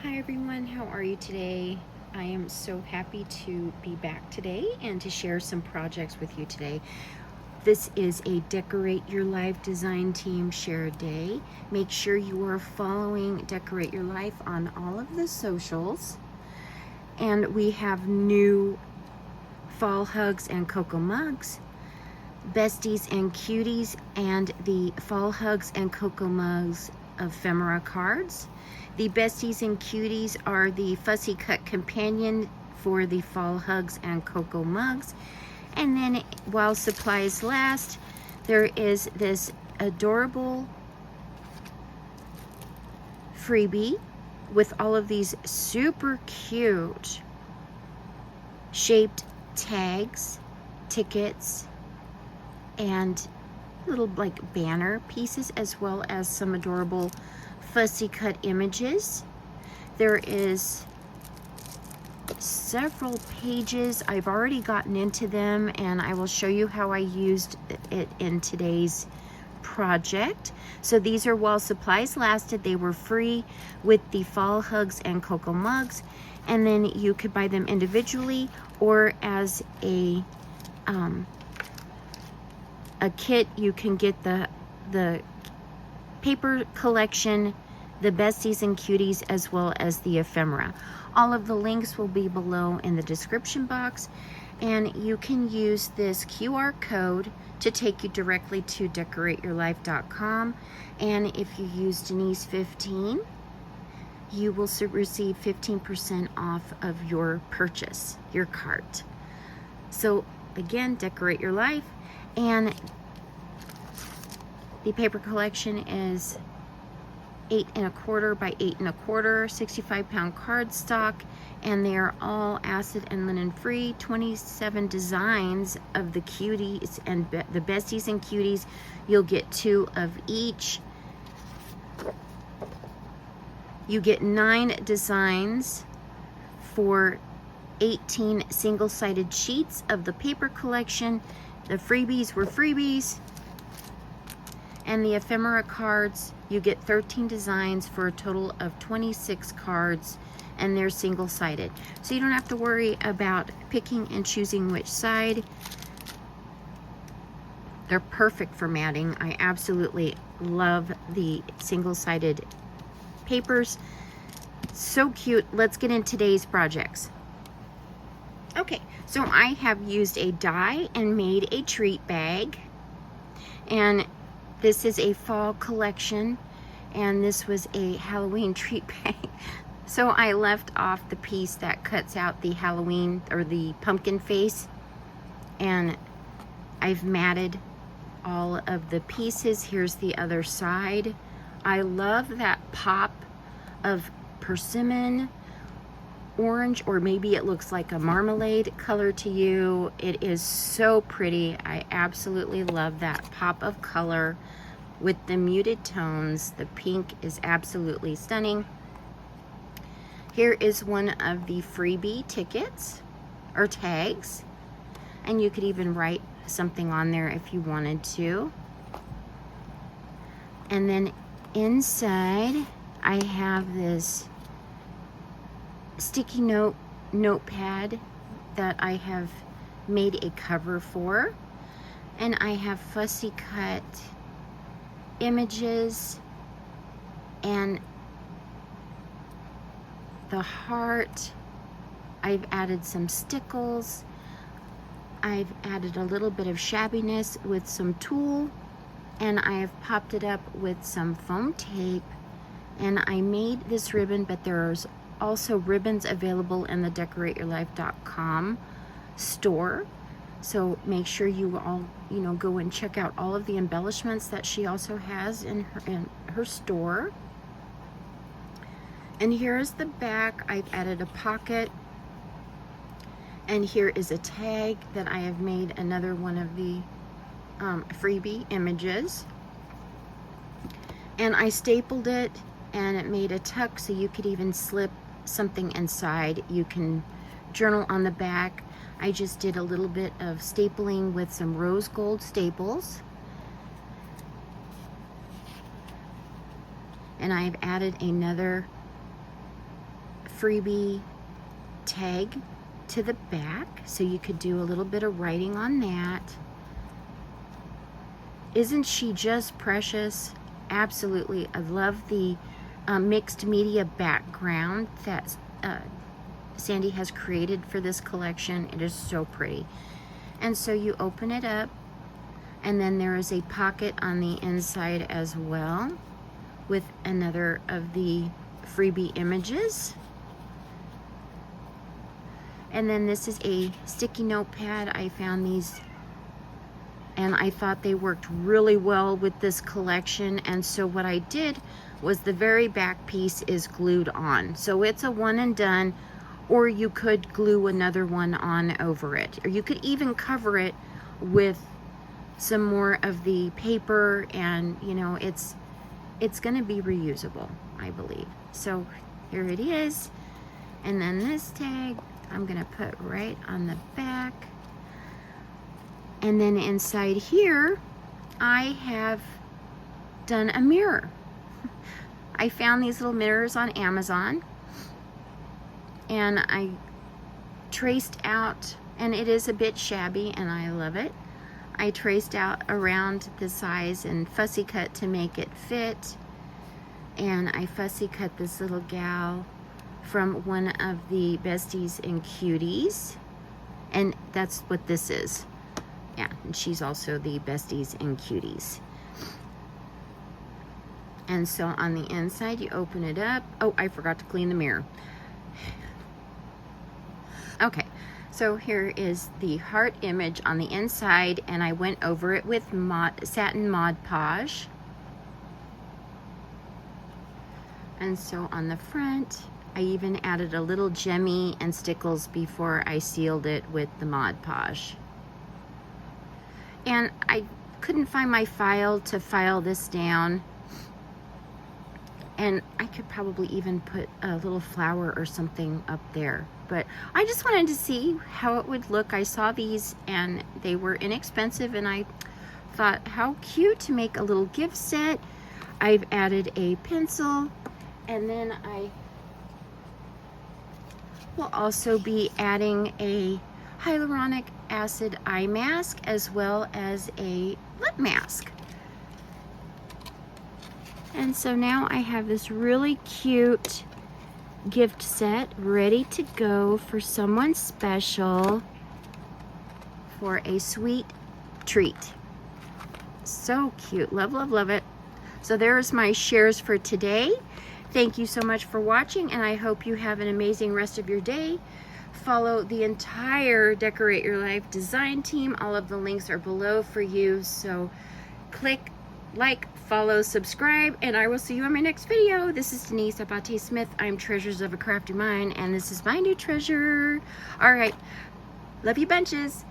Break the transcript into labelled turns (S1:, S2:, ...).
S1: Hi everyone, how are you today? I am so happy to be back today and to share some projects with you today. This is a Decorate Your Life design team share day. Make sure you are following Decorate Your Life on all of the socials. And we have new fall hugs and cocoa mugs, Besties and Cuties, and the fall hugs and cocoa mugs Ephemera Cards. The Besties and Cuties are the Fussy cut companion for the fall hugs and cocoa mugs. And then while supplies last, there is this adorable freebie with all of these super cute shaped tags, tickets, and little like banner pieces, as well as some adorable fussy cut images. There is several pages. I've already gotten into them and I will show you how I used it in today's project. So these are while supplies lasted. They were free with the fall hugs and cocoa mugs, and then you could buy them individually or as a kit. You can get the paper collection, the Besties and Cuties, as well as the ephemera. All of the links will be below in the description box, and you can use this QR code to take you directly to Decor8yourlife.com. And if you use Denise15, you will receive 15% off of your purchase, your cart. So again, Decorate Your Life. And the paper collection is 8 1/4 by 8 1/4, 65-pound cardstock, and they are all acid and linen free. 27 designs of the cuties and the Besties and Cuties. You'll get 2 of each. You get 9 designs for 18 single-sided sheets of the paper collection. The freebies were freebies. And the ephemera cards, you get 13 designs for a total of 26 cards, and they're single-sided. So you don't have to worry about picking and choosing which side. They're perfect for matting. I absolutely love the single-sided papers. So cute. Let's get into today's projects. Okay, so I have used a die and made a treat bag. And this is a fall collection, and this was a Halloween treat bag. So I left off the piece that cuts out the Halloween or the pumpkin face, and I've matted all of the pieces. Here's the other side. I love that pop of persimmon orange, or maybe it looks like a marmalade color to you. It is so pretty. I absolutely love that pop of color with the muted tones. The pink is absolutely stunning. Here is one of the freebie tickets or tags, and you could even write something on there if you wanted to. And then inside I have this sticky note notepad that I have made a cover for, and I have fussy cut images and the heart. I've added some stickles. I've added a little bit of shabbiness with some tulle, and I have popped it up with some foam tape. And I made this ribbon, but there's also ribbons available in the Decor8yourlife.com store. So make sure you all, go and check out all of the embellishments that she also has in her store. And here is the back. I've added a pocket. And here is a tag that I have made another one of the freebie images. And I stapled it, and it made a tuck, so you could even slip something inside. You can journal on the back. I just did a little bit of stapling with some rose gold staples. And I've added another Freebie tag to the back, so you could do a little bit of writing on that. Isn't she just precious? Absolutely. I love the mixed media background that Sandi has created for this collection. It is so pretty. And so you open it up, and then there is a pocket on the inside as well with another of the Freebie images. And then this is a sticky notepad. I found these and I thought they worked really well with this collection. And so what I did was the very back piece is glued on. So it's a one and done, or you could glue another one on over it. Or you could even cover it with some more of the paper, and you know, it's gonna be reusable, I believe. So here it is. And then this tag, I'm gonna put right on the back. And then inside here, I have done a mirror. I found these little mirrors on Amazon, and I traced out, and it is a bit shabby, and I love it. I traced out around the size and fussy cut to make it fit. And I fussy cut this little gal from one of the Besties and Cuties. And that's what this is. Yeah, and she's also the Besties and Cuties. And so on the inside, you open it up. Oh, I forgot to clean the mirror. Okay, so here is the heart image on the inside, and I went over it with satin Mod Podge. And so on the front, I even added a little gemmy and stickles before I sealed it with the Mod Podge. And I couldn't find my file to file this down. And I could probably even put a little flower or something up there. But I just wanted to see how it would look. I saw these and they were inexpensive, and I thought, how cute to make a little gift set. I've added a pencil, and then I will also be adding a hyaluronic acid eye mask as well as a lip mask. And so now I have this really cute gift set ready to go for someone special for a sweet treat. So cute. Love, love, love it. So there's my shares for today. Thank you so much for watching, and I hope you have an amazing rest of your day. Follow the entire Decorate Your Life design team. All of the links are below for you. So click like, follow, subscribe, and I will see you in my next video. This is Denise Abate Smith. I'm Treasures of a Crafty Mind, and this is my new treasure. All right. Love you bunches.